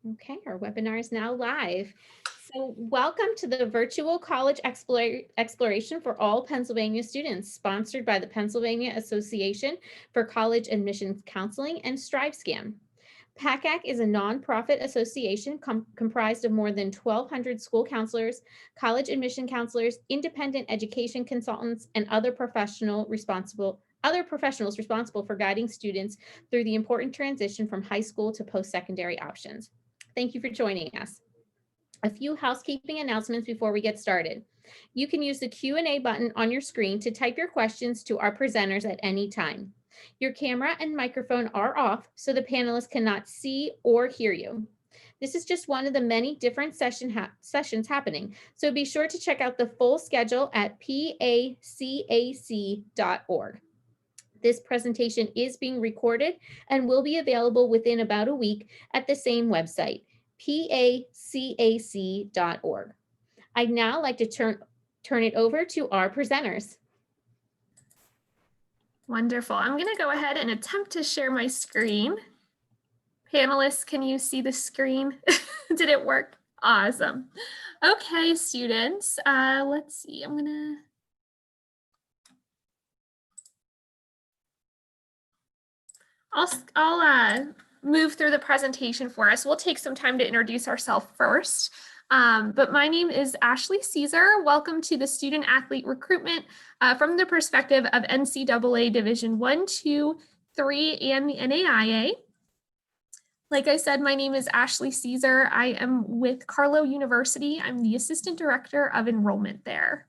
Okay, our webinar is now live. So welcome to the virtual college exploration for all Pennsylvania students, sponsored by the Pennsylvania Association for College Admissions Counseling and StriveScan. PACAC is a nonprofit association comprised of more than 1,200 school counselors, college admission counselors, independent education consultants, and other professionals responsible for guiding students through the important transition from high school to post-secondary options. Thank you for joining us. A few housekeeping announcements before we get started. You can use the Q&A button on your screen to type your questions to our presenters at any time. Your camera and microphone are off, so the panelists cannot see or hear you. This is just one of the many different sessions happening, so be sure to check out the full schedule at pacac.org. This presentation is being recorded and will be available within about a week at the same website, pacac.org. I'd now like to turn it over to our presenters. Wonderful. I'm going to go ahead and attempt to share my screen. Panelists, can you see the screen? Did it work? Awesome. Okay, students, let's see. I'll move through the presentation for us. We'll take some time to introduce ourselves first. But my name is Ashley Caesar. Welcome to the Student Athlete Recruitment from the perspective of NCAA Division 1, 2, 3, and the NAIA. Like I said, my name is Ashley Caesar. I am with Carlow University. I'm the Assistant Director of Enrollment there.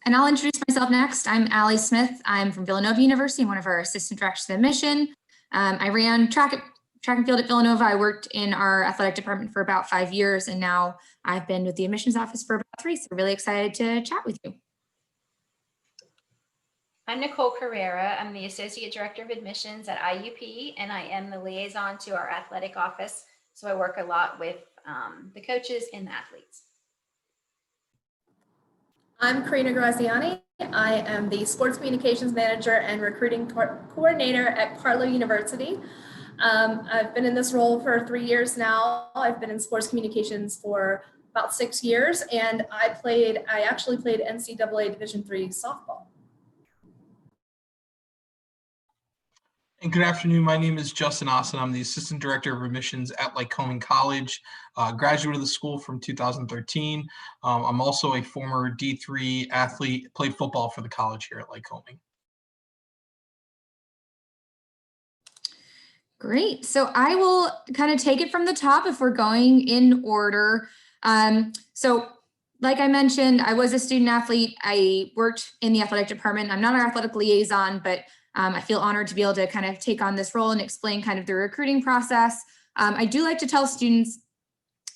And I'll introduce myself next. I'm Allie Smith. I'm from Villanova University. I'm one of our assistant directors of admission. I ran track and field at Villanova. I worked in our athletic department for about 5 years, and now I've been with the admissions office for about 3. So really excited to chat with you. I'm Nicole Carrera. I'm the Associate Director of Admissions at IUP, and I am the liaison to our athletic office. So I work a lot with the coaches and the athletes. I'm Karina Graziani. I am the Sports Communications Manager and Recruiting Coordinator at Carlow University. I've been in this role for 3 years now. I've been in sports communications for about 6 years, and I actually played NCAA Division III softball. And good afternoon. My name is Justin Austin. I'm the Assistant Director of Admissions at Lycoming College, graduate of the school from 2013. I'm also a former D3 athlete, played football for the college here at Lycoming. Great. So I will kind of take it from the top if we're going in order. So like I mentioned, I was a student athlete. I worked in the athletic department. I'm not our athletic liaison, but I feel honored to be able to kind of take on this role and explain kind of the recruiting process. I do like to tell students,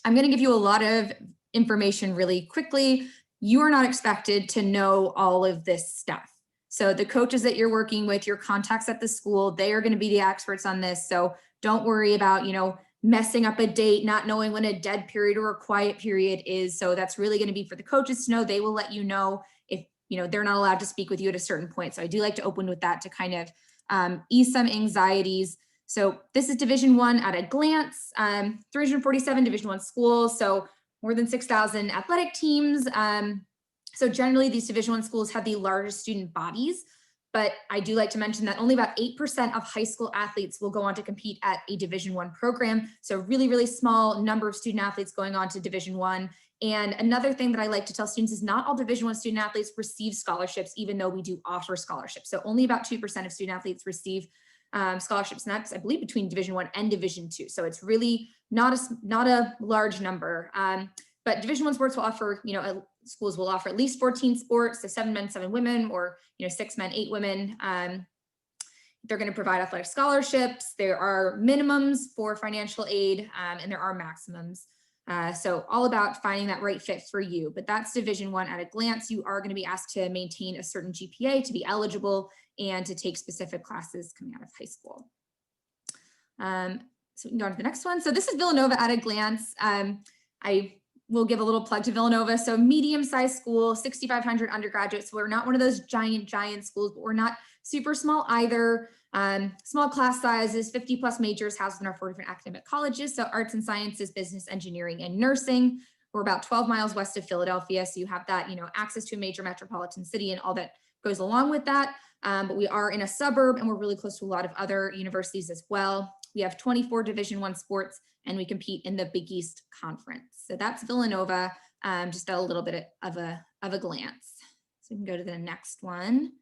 I'm going to give you a lot of information really quickly. You are not expected to know all of this stuff. So the coaches that you're working with, your contacts at the school, they are going to be the experts on this. So don't worry about, messing up a date, not knowing when a dead period or a quiet period is. So that's really going to be for the coaches to know. They will let you know if they're not allowed to speak with you at a certain point. So I do like to open with that to kind of ease some anxieties. So this is Division I at a glance, 347 Division I schools. So more than 6,000 athletic teams. So generally these Division I schools have the largest student bodies, but I do like to mention that only about 8% of high school athletes will go on to compete at a Division I program. So really, really small number of student athletes going on to Division I. And another thing that I like to tell students is not all Division I student athletes receive scholarships, even though we do offer scholarships. So only about 2% of student athletes receive scholarships, and that's, I believe, between Division I and Division II. So it's really not a large number. But Division I sports will offer, schools will offer at least 14 sports, so 7 men, 7 women, or 6 men, 8 women. They're going to provide athletic scholarships. There are minimums for financial aid, and there are maximums. So all about finding that right fit for you. But that's Division I at a glance. You are going to be asked to maintain a certain GPA to be eligible and to take specific classes coming out of high school. So we can go on to the next one. So this is Villanova at a glance. I we'll give a little plug to Villanova. So medium-sized school, 6,500 undergraduates. So we're not one of those giant schools, but we're not super small either. Small class sizes, 50 plus majors housed in our 4 different academic colleges. So arts and sciences, business, engineering, and nursing. We're about 12 miles west of Philadelphia. So you have that, access to a major metropolitan city and all that goes along with that. But we are in a suburb and we're really close to a lot of other universities as well. We have 24 Division I sports and we compete in the Big East Conference. So that's Villanova, just a little bit of a glance. So we can go to the next one.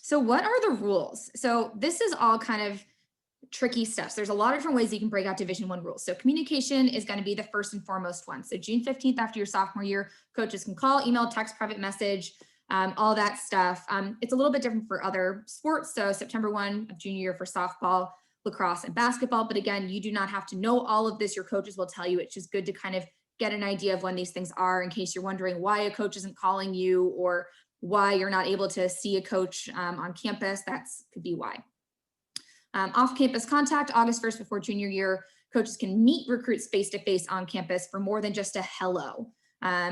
So what are the rules? So this is all kind of tricky stuff. So there's a lot of different ways you can break out Division I rules. So communication is going to be the first and foremost one. So June 15th after your sophomore year, coaches can call, email, text, private message, all that stuff. It's a little bit different for other sports. So September 1 of junior year for softball, lacrosse, and basketball. But again, you do not have to know all of this. Your coaches will tell you. It's just good to kind of get an idea of when these things are in case you're wondering why a coach isn't calling you or why you're not able to see a coach on campus. Could be why. Off-campus contact, August 1st before junior year, coaches can meet recruits face-to-face on campus for more than just a hello.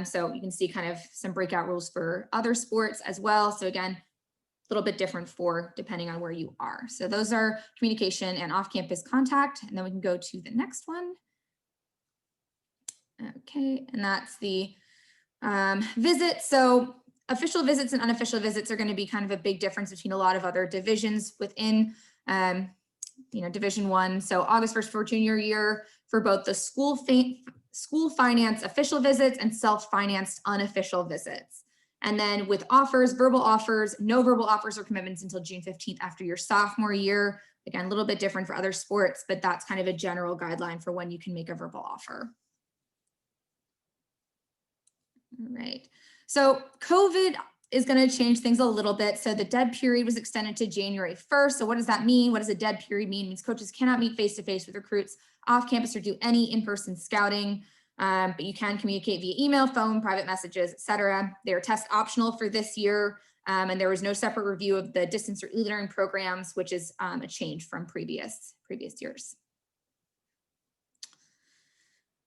So you can see kind of some breakout rules for other sports as well. So again, a little bit different depending on where you are. So those are communication and off-campus contact. And then we can go to the next one. Okay, and that's the visit. So official visits and unofficial visits are going to be kind of a big difference between a lot of other divisions within Division I. So August 1st for junior year for both the school finance official visits and self-financed unofficial visits. And then with offers, verbal offers, no verbal offers or commitments until June 15th after your sophomore year. Again, a little bit different for other sports, but that's kind of a general guideline for when you can make a verbal offer. All right. So COVID is going to change things a little bit. So the dead period was extended to January 1st. So what does that mean? What does a dead period mean? It means coaches cannot meet face-to-face with recruits off campus or do any in-person scouting, but you can communicate via email, phone, private messages, etc. They are test optional for this year, and there was no separate review of the distance or e-learning programs, which is a change from previous years.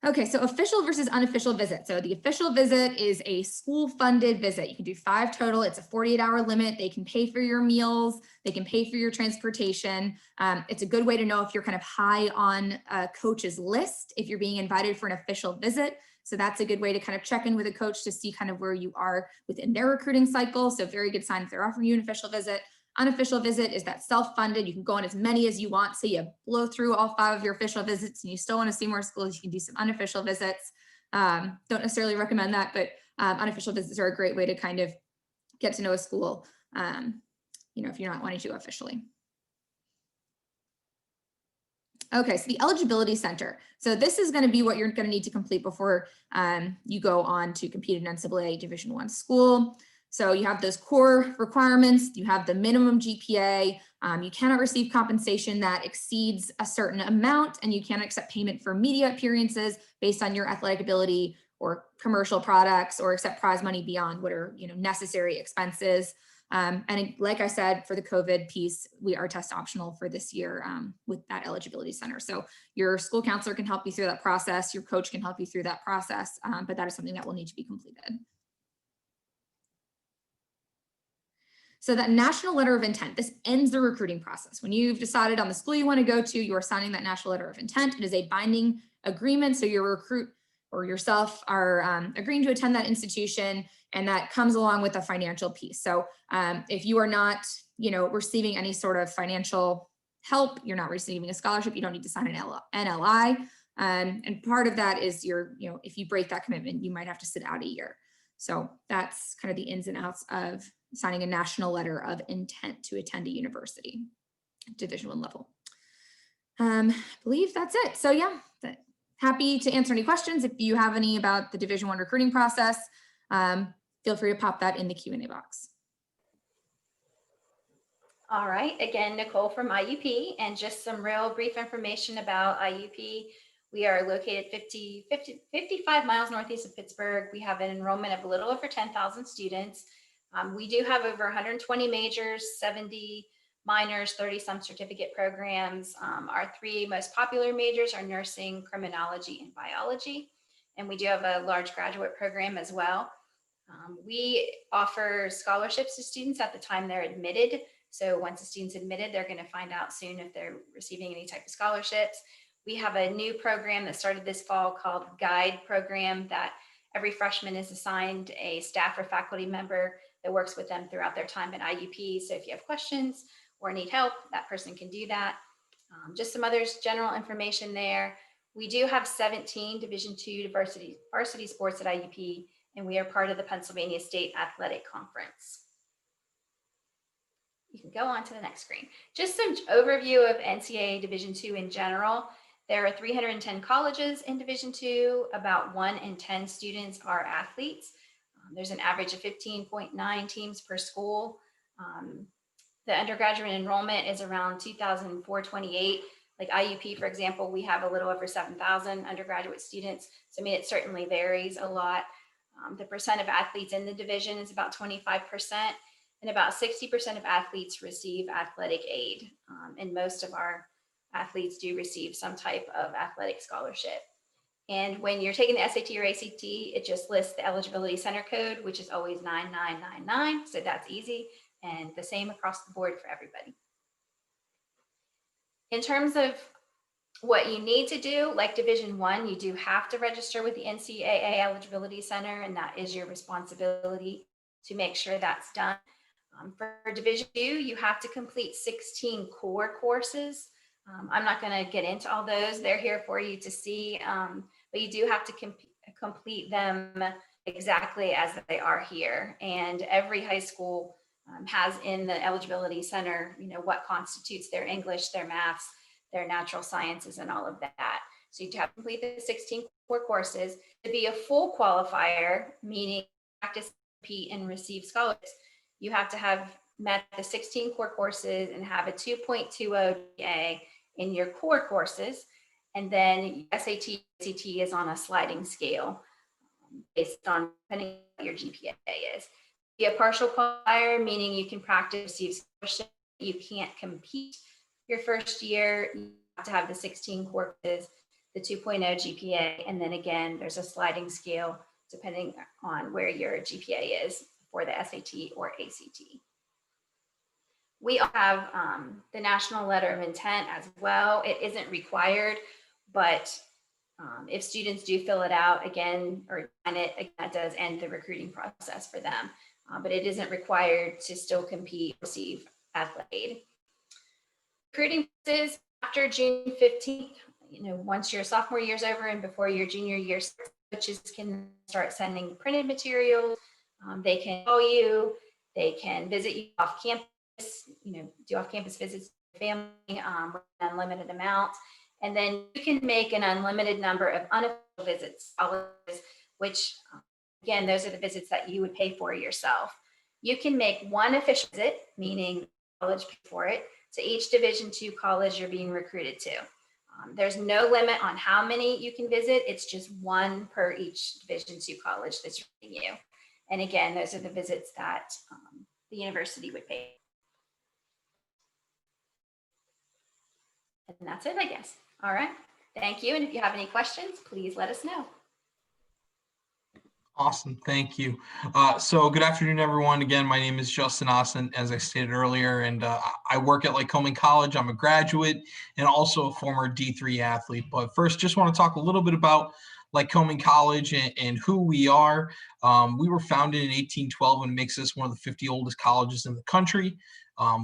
Okay, so official versus unofficial visit. So the official visit is a school-funded visit. You can do 5 total. It's a 48-hour limit. They can pay for your meals. They can pay for your transportation. It's a good way to know if you're kind of high on a coach's list, if you're being invited for an official visit. So that's a good way to kind of check in with a coach to see kind of where you are within their recruiting cycle. So very good sign if they're offering you an official visit. Unofficial visit is that self-funded. You can go on as many as you want. So you blow through all 5 of your official visits and you still want to see more schools, you can do some unofficial visits. Don't necessarily recommend that, but unofficial visits are a great way to kind of get to know a school, if you're not wanting to officially. Okay, so the Eligibility Center. So this is going to be what you're going to need to complete before you go on to compete in NCAA Division I school. So you have those core requirements, you have the minimum GPA, you cannot receive compensation that exceeds a certain amount, and you cannot accept payment for media appearances based on your athletic ability or commercial products, or accept prize money beyond what are necessary expenses. And like I said, for the COVID piece, we are test optional for this year with that Eligibility Center. So your school counselor can help you through that process, your coach can help you through that process, but that is something that will need to be completed. So that national letter of intent, this ends the recruiting process. When you've decided on the school you want to go to, you are signing that national letter of intent. It is a binding agreement. So your recruit or yourself are agreeing to attend that institution, and that comes along with a financial piece. So if you are not, receiving any sort of financial help, you're not receiving a scholarship, you don't need to sign an NLI. And part of that is if you break that commitment, you might have to sit out a year. So that's kind of the ins and outs of signing a national letter of intent to attend a university, Division I level. I believe that's it. So yeah, happy to answer any questions. If you have any about the Division I recruiting process, feel free to pop that in the Q&A box. All right, again, Nicole from IUP, and just some real brief information about IUP. We are located 55 miles northeast of Pittsburgh. We have an enrollment of a little over 10,000 students. We do have over 120 majors, 70 minors, 30 some certificate programs. Our 3 most popular majors are nursing, criminology, and biology. and we do have a large graduate program as well. We offer scholarships to students at the time they're admitted. So once a student's admitted, they're going to find out soon if they're receiving any type of scholarships. We have a new program that started this fall called Guide Program, that every freshman is assigned a staff or faculty member that works with them throughout their time at IUP. So if you have questions or need help, that person can do that. Just some other general information there. We do have 17 Division II varsity sports at IUP, and we are part of the Pennsylvania State Athletic Conference. You can go on to the next screen. Just some overview of NCAA Division II in general. There are 310 colleges in Division II. About 1 in 10 students are athletes. There's an average of 15.9 teams per school. The undergraduate enrollment is around 2,428. Like IUP, for example, we have a little over 7,000 undergraduate students. So I mean, it certainly varies a lot. The percent of athletes in the division is about 25%, and about 60% of athletes receive athletic aid. And most of our athletes do receive some type of athletic scholarship. And when you're taking the SAT or ACT, it just lists the Eligibility Center code, which is always 9999. So that's easy, and the same across the board for everybody. In terms of what you need to do, like Division I, you do have to register with the NCAA Eligibility Center, and that is your responsibility to make sure that's done. For Division II, you have to complete 16 core courses. I'm not going to get into all those. They're here for you to see, but you do have to complete them exactly as they are here. And every high school has in the Eligibility Center, you know, what constitutes their English, their maths, their natural sciences, and all of that. So you have to complete the 16 core courses. To be a full qualifier, meaning practice, compete, and receive scholarships, you have to have met the 16 core courses and have a 2.20 GPA in your core courses. And then SAT, ACT is on a sliding scale based on depending on what your GPA is. Be a partial qualifier, meaning you can practice, receive scholarship. You can't compete your first year. You have to have the 16 courses, the 2.0 GPA, and then again, there's a sliding scale depending on where your GPA is for the SAT or ACT. We have the National Letter of Intent as well. It isn't required, but if students do fill it out again or sign it, again, that does end the recruiting process for them. But it isn't required to still compete, receive athletic aid. Recruiting process after June 15th, you know, once your sophomore year's over and before your junior year, coaches can start sending printed materials. They can call you, they can visit you off campus, you know, do off-campus visits to your family with an unlimited amount. And then you can make an unlimited number of unofficial visits, which again, those are the visits that you would pay for yourself. You can make one official visit, meaning college pay for it, to each Division II college you're being recruited to. There's no limit on how many you can visit. It's just one per each Division II college that's recruiting you. And again, those are the visits that the university would pay. And that's it, I guess. All right. Thank you. And if you have any questions, please let us know. Awesome. Thank you. So good afternoon, everyone. Again, my name is Justin Austin, as I stated earlier, and I work at Lycoming College. I'm a graduate and also a former D3 athlete. But first, just want to talk a little bit about Lycoming College and who we are. We were founded in 1812 and makes us one of the 50 oldest colleges in the country.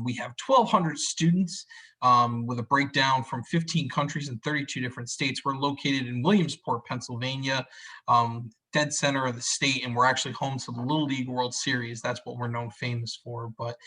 We have 1,200 students with a breakdown from 15 countries and 32 different states. We're located in Williamsport, Pennsylvania, dead center of the state, and we're actually home to the Little League World Series. That's what we're known famous for. But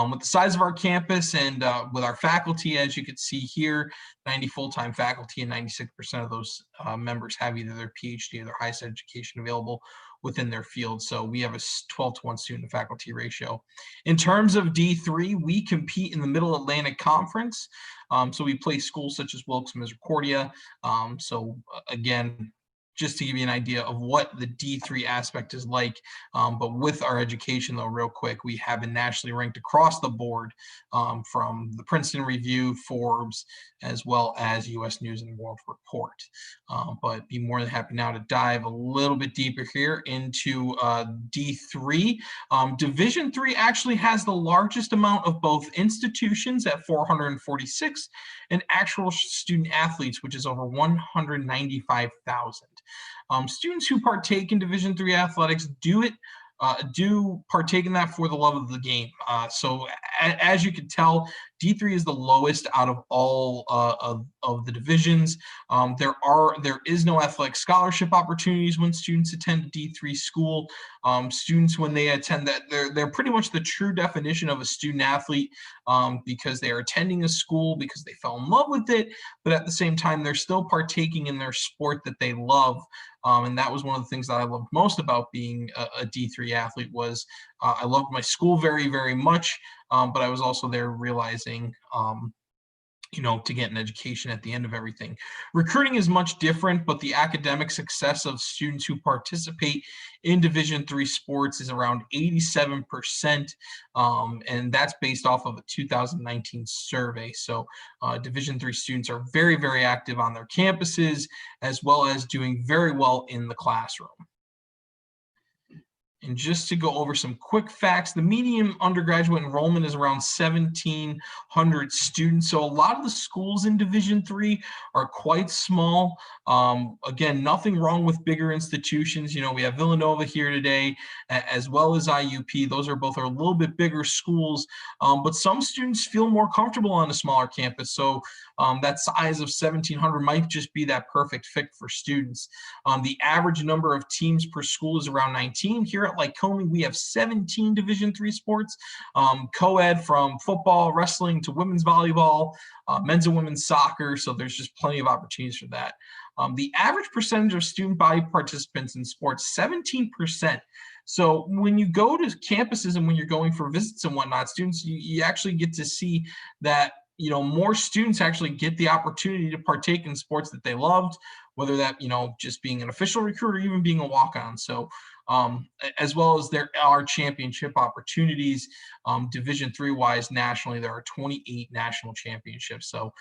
with the size of our campus and with our faculty, as you can see here, 90 full-time faculty, and 96% of those members have either their PhD or their highest education available within their field. So we have a 12-to-1 student to faculty ratio. In terms of D3, we compete in the Middle Atlantic Conference. So we play schools such as Wilkes, Misericordia. So again, just to give you an idea of what the D3 aspect is like. But with our education, though, real quick, we have been nationally ranked across the board, from the Princeton Review, Forbes, as well as U.S. News and World Report. But be more than happy now to dive a little bit deeper here into D3. Division III actually has the largest amount of both institutions at 446 and actual student athletes, which is over 195,000. Students who partake in Division III athletics do partake in that for the love of the game. So as you can tell, D3 is the lowest out of all of the divisions. There is no athletic scholarship opportunities when students attend a D3 school. Students, when they attend that, they're pretty much the true definition of a student athlete, because they are attending a school because they fell in love with it, but at the same time, they're still partaking in their sport that they love. And that was one of the things that I loved most about being a D3 athlete was I loved my school very, very much, but I was also there realizing, to get an education at the end of everything. Recruiting is much different, but the academic success of students who participate in Division III sports is around 87%, and that's based off of a 2019 survey. So Division III students are very, very active on their campuses, as well as doing very well in the classroom. And just to go over some quick facts, the median undergraduate enrollment is around 1,700 students. So a lot of the schools in Division III are quite small. Again, nothing wrong with bigger institutions. We have Villanova here today, as well as IUP. Those are both a little bit bigger schools, but some students feel more comfortable on a smaller campus. So that size of 1,700 might just be that perfect fit for students. The average number of teams per school is around 19. Here at Lycoming, we have 17 Division III sports, co-ed from football, wrestling to women's volleyball, men's and women's soccer. So there's just plenty of opportunities for that. The average percentage of student body participants in sports, 17%. So when you go to campuses and when you're going for visits and whatnot, students, you actually get to see that more students actually get the opportunity to partake in sports that they loved, whether that, just being an official recruit or even being a walk-on. So as well as there are championship opportunities, Division III wise nationally, there are 28 national championships. So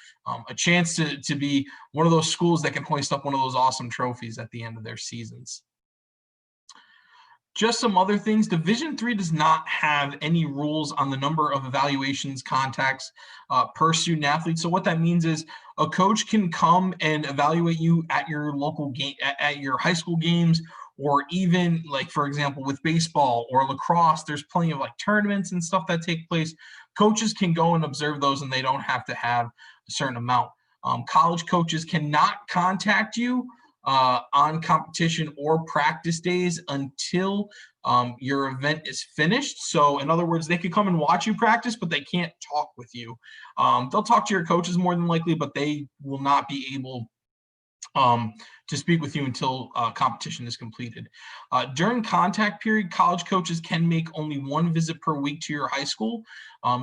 a chance to be one of those schools that can hoist up one of those awesome trophies at the end of their seasons. Just some other things. Division III does not have any rules on the number of evaluations, contacts per student athlete. So what that means is a coach can come and evaluate you at your local game, at your high school games, or even for example, with baseball or lacrosse, there's plenty of tournaments and stuff that take place. Coaches can go and observe those and they don't have to have a certain amount. College coaches cannot contact you on competition or practice days until your event is finished. So in other words, they could come and watch you practice, but they can't talk with you. They'll talk to your coaches more than likely, but they will not be able to speak with you until competition is completed. During contact period, college coaches can make only one visit per week to your high school.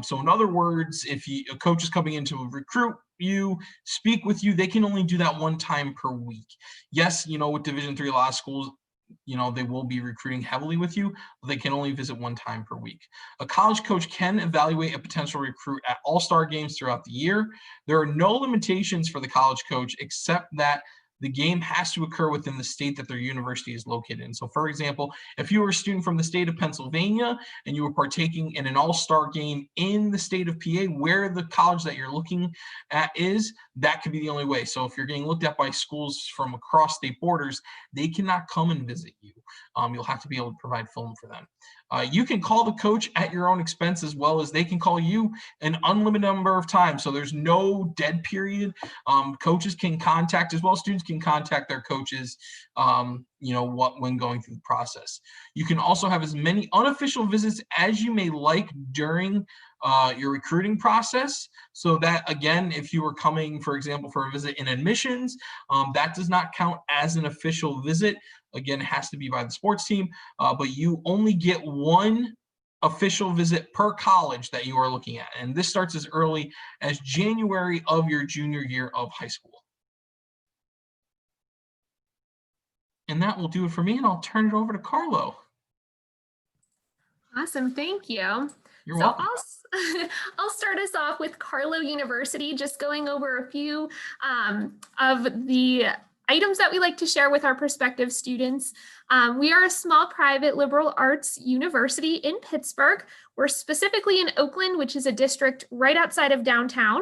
So in other words, if a coach is coming in to recruit you, speak with you, they can only do that one time per week. Yes, with Division III law schools, they will be recruiting heavily with you, but they can only visit one time per week. A college coach can evaluate a potential recruit at all-star games throughout the year. There are no limitations for the college coach except that the game has to occur within the state that their university is located in. So for example, if you were a student from the state of Pennsylvania and you were partaking in an all-star game in the state of PA where the college that you're looking at is, that could be the only way. So if you're getting looked at by schools from across state borders, they cannot come and visit you. You'll have to be able to provide film for them. You can call the coach at your own expense, as well as they can call you an unlimited number of times. So there's no dead period. Coaches can contact, as well as students can contact their coaches, when going through the process. You can also have as many unofficial visits as you may like during your recruiting process. So that, again, if you were coming, for example, for a visit in admissions, that does not count as an official visit. Again, it has to be by the sports team, but you only get one official visit per college that you are looking at. And this starts as early as January of your junior year of high school. And that will do it for me, and I'll turn it over to Carlow. Awesome, thank you. You're So welcome. I'll start us off with Carlow University, just going over a few of the items that we like to share with our prospective students. We are a small private liberal arts university in Pittsburgh. We're specifically in Oakland, which is a district right outside of downtown.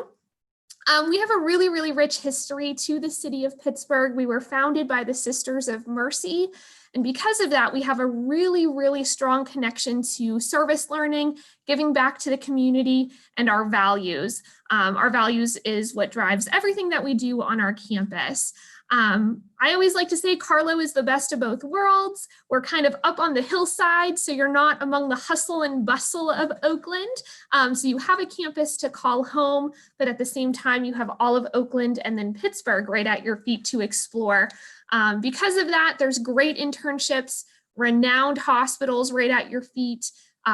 We have a really, really rich history to the city of Pittsburgh. We were founded by the Sisters of Mercy. And because of that, we have a really, really strong connection to service learning, giving back to the community, and our values. Our values is what drives everything that we do on our campus. I always like to say Carlow is the best of both worlds. We're kind of up on the hillside, so you're not among the hustle and bustle of Oakland. So you have a campus to call home, but at the same time, you have all of Oakland and then Pittsburgh right at your feet to explore. Because of that, there's great internships, renowned hospitals right at your feet,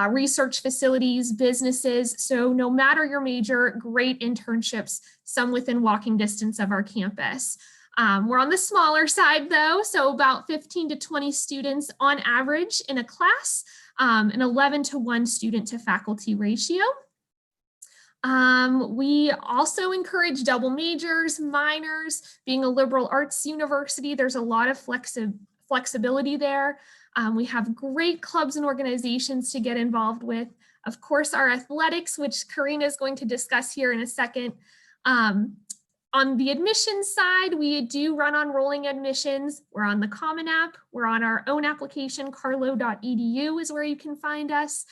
research facilities, businesses. So no matter your major, great internships, some within walking distance of our campus. We're on the smaller side though, so about 15 to 20 students on average in a class, an 11-to-1 student to faculty ratio. We also encourage double majors, minors. Being a liberal arts university, there's a lot of flexibility there. We have great clubs and organizations to get involved with. Of course, our athletics, which Karina is going to discuss here in a second. On the admissions side, we do run on rolling admissions. We're on the Common App. We're on our own application, carlow.edu is where you can find us.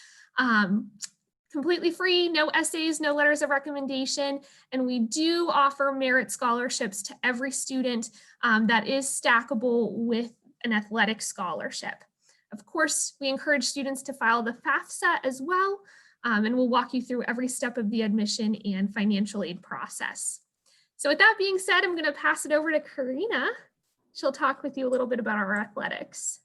Completely free, no essays, no letters of recommendation. And we do offer merit scholarships to every student that is stackable with an athletic scholarship. Of course, we encourage students to file the FAFSA as well, and we'll walk you through every step of the admission and financial aid process. So with that being said, I'm going to pass it over to Karina. She'll talk with you a little bit about our athletics.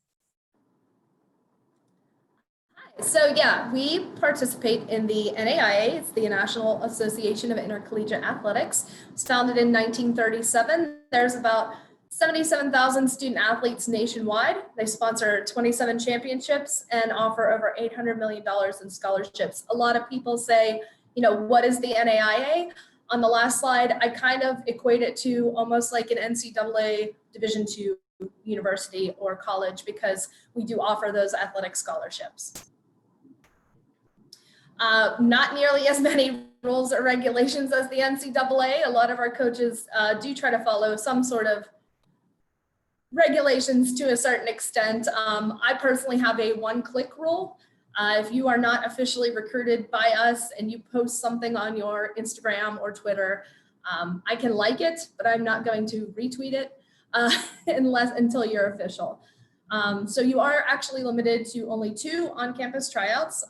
So yeah, we participate in the NAIA, it's the National Association of Intercollegiate Athletics. It was founded in 1937. There's about 77,000 student athletes nationwide. They sponsor 27 championships and offer over $800 million in scholarships. A lot of people say, you know, what is the NAIA? On the last slide, I kind of equate it to almost like an NCAA Division II university or college because we do offer those athletic scholarships. Not nearly as many rules or regulations as the NCAA. A lot of our coaches do try to follow some sort of regulations to a certain extent. I personally have a one-click rule. If you are not officially recruited by us and you post something on your Instagram or Twitter, I can like it, but I'm not going to retweet it until you're official. So you are actually limited to only 2 on-campus tryouts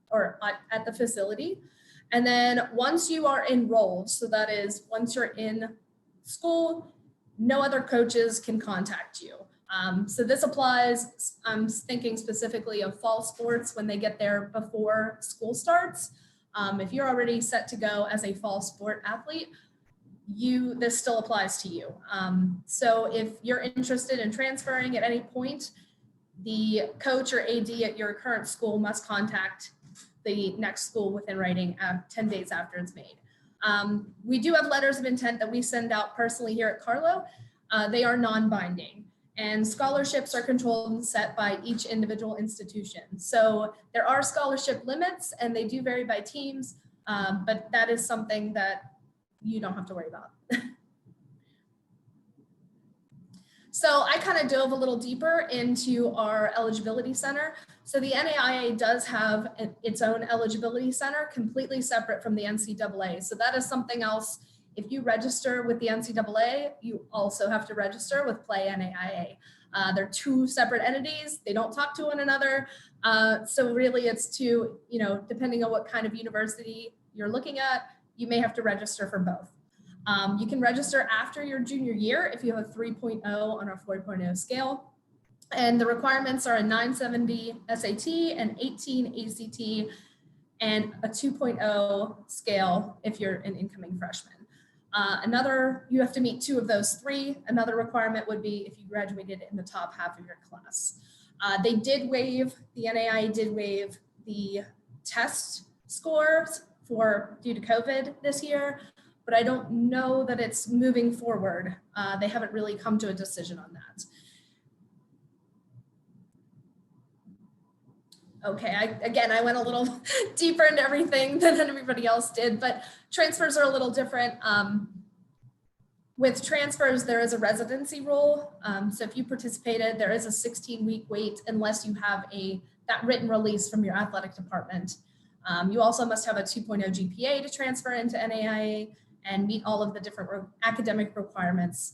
or at the facility. And then once you are enrolled, so that is once you're in school, no other coaches can contact you. So this applies, I'm thinking specifically of fall sports when they get there before school starts. If you're already set to go as a fall sport athlete, this still applies to you. So if you're interested in transferring at any point, the coach or AD at your current school must contact the next school within writing 10 days after it's made. We do have letters of intent that we send out personally here at Carlow. They are non-binding. And scholarships are controlled and set by each individual institution. So there are scholarship limits and they do vary by teams, but that is something that you don't have to worry about. So I kind of dove a little deeper into our Eligibility Center. So the NAIA does have its own Eligibility Center completely separate from the NCAA. So that is something else. If you register with the NCAA, you also have to register with Play NAIA. They're 2 separate entities. They don't talk to one another. So really it's to, depending on what kind of university you're looking at, you may have to register for both. You can register after your junior year if you have a 3.0 on our 4.0 scale. And the requirements are a 970 SAT, an 18 ACT, and a 2.0 scale if you're an incoming freshman. You have to meet 2 of those 3. Another requirement would be if you graduated in the top half of your class. The NAIA did waive the test scores due to COVID this year, but I don't know that it's moving forward. They haven't really come to a decision on that. Okay, I went a little deeper into everything than everybody else did, but transfers are a little different. With transfers, there is a residency rule. So if you participated, there is a 16-week wait unless you have that written release from your athletic department. You also must have a 2.0 GPA to transfer into NAIA and meet all of the different academic requirements.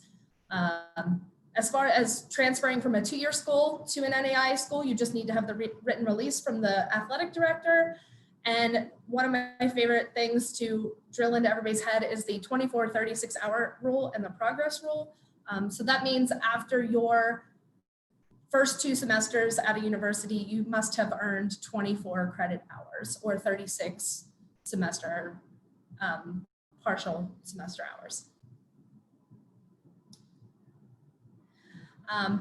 As far as transferring from a 2-year school to an NAIA school, you just need to have the written release from the athletic director. And one of my favorite things to drill into everybody's head is the 24 36-hour rule and the progress rule. So that means after your first 2 semesters at a university, you must have earned 24 credit hours or 36 semester partial semester hours.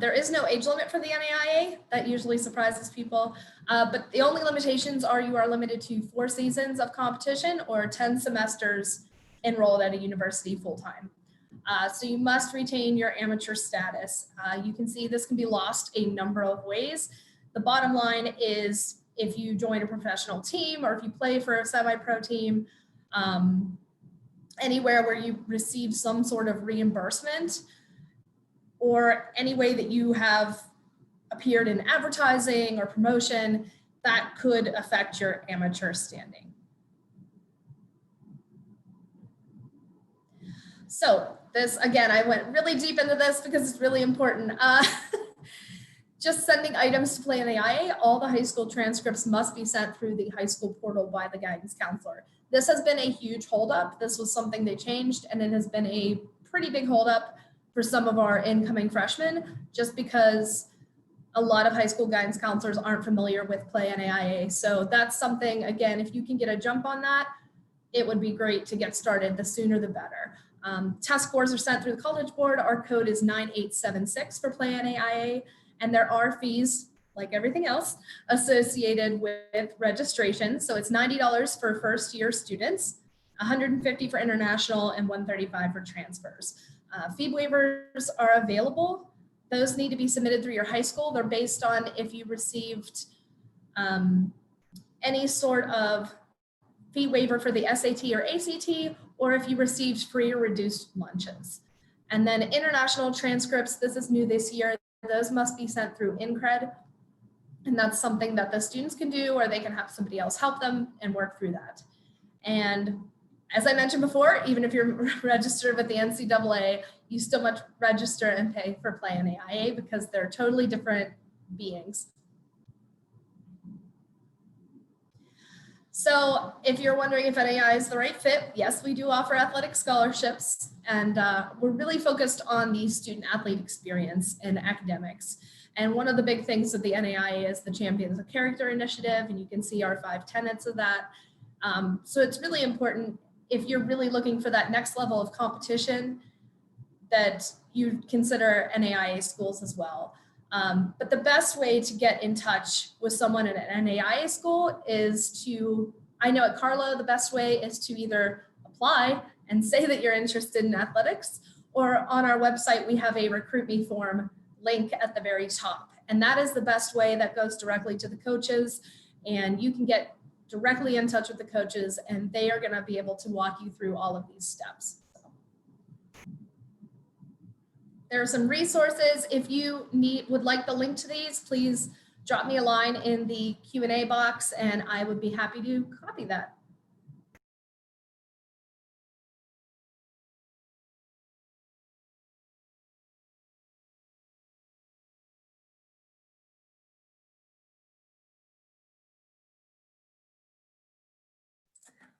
There is no age limit for the NAIA. That usually surprises people. But the only limitations are you are limited to 4 seasons of competition or 10 semesters enrolled at a university full-time. So you must retain your amateur status. You can see this can be lost a number of ways. The bottom line is if you join a professional team or if you play for a semi-pro team, anywhere where you receive some sort of reimbursement, or any way that you have appeared in advertising or promotion, that could affect your amateur standing. So this, again, I went really deep into this because it's really important. Just sending items to play NAIA, all the high school transcripts must be sent through the high school portal by the guidance counselor. This has been a huge holdup. This was something they changed, and it has been a pretty big holdup for some of our incoming freshmen, just because a lot of high school guidance counselors aren't familiar with Play NAIA. So that's something, again, if you can get a jump on that, it would be great to get started. The sooner the better. Test scores are sent through the College Board. Our code is 9876 for Play NAIA, and there are fees, like everything else, associated with registration. So it's $90 for first-year students, $150 for international, and $135 for transfers. Fee waivers are available. Those need to be submitted through your high school. They're based on if you received any sort of fee waiver for the SAT or ACT, or if you received free or reduced lunches. And then international transcripts, this is new this year. Those must be sent through InCred. And that's something that the students can do, or they can have somebody else help them and work through that. And as I mentioned before, even if you're registered with the NCAA, you still must register and pay for Play NAIA because they're totally different beings. So if you're wondering if NAIA is the right fit, yes, we do offer athletic scholarships, and we're really focused on the student athlete experience and academics. And one of the big things of the NAIA is the Champions of Character initiative, and you can see our 5 tenets of that. So it's really important if you're really looking for that next level of competition that you consider NAIA schools as well. But the best way to get in touch with someone at an NAIA school is I know at Carlow, the best way is to either apply and say that you're interested in athletics, or on our website, we have a Recruit Me form link at the very top. And that is the best way. That goes directly to the coaches, and you can get directly in touch with the coaches, and they are going to be able to walk you through all of these steps. There are some resources. If you would like the link to these, please drop me a line in the Q&A box, and I would be happy to copy that.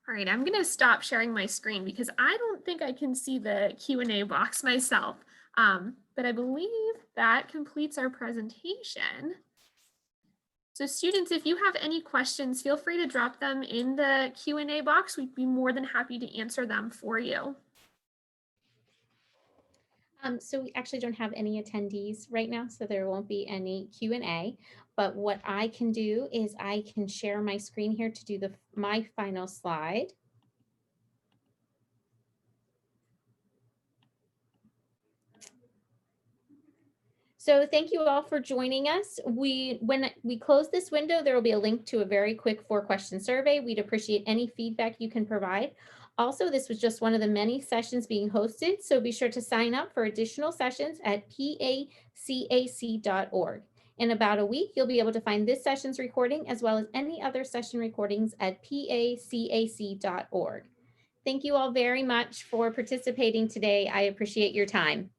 All right, I'm going to stop sharing my screen because I don't think I can see the Q&A box myself, but I believe that completes our presentation. So students, if you have any questions, feel free to drop them in the Q&A box. We'd be more than happy to answer them for you. So we actually don't have any attendees right now, so there won't be any Q&A. But what I can do is I can share my screen here to do my final slide. So thank you all for joining us. When we close this window, there will be a link to a very quick 4-question survey. We'd appreciate any feedback you can provide. Also, this was just one of the many sessions being hosted, so be sure to sign up for additional sessions at pacac.org. In about a week, you'll be able to find this session's recording as well as any other session recordings at pacac.org. Thank you all very much for participating today. I appreciate your time.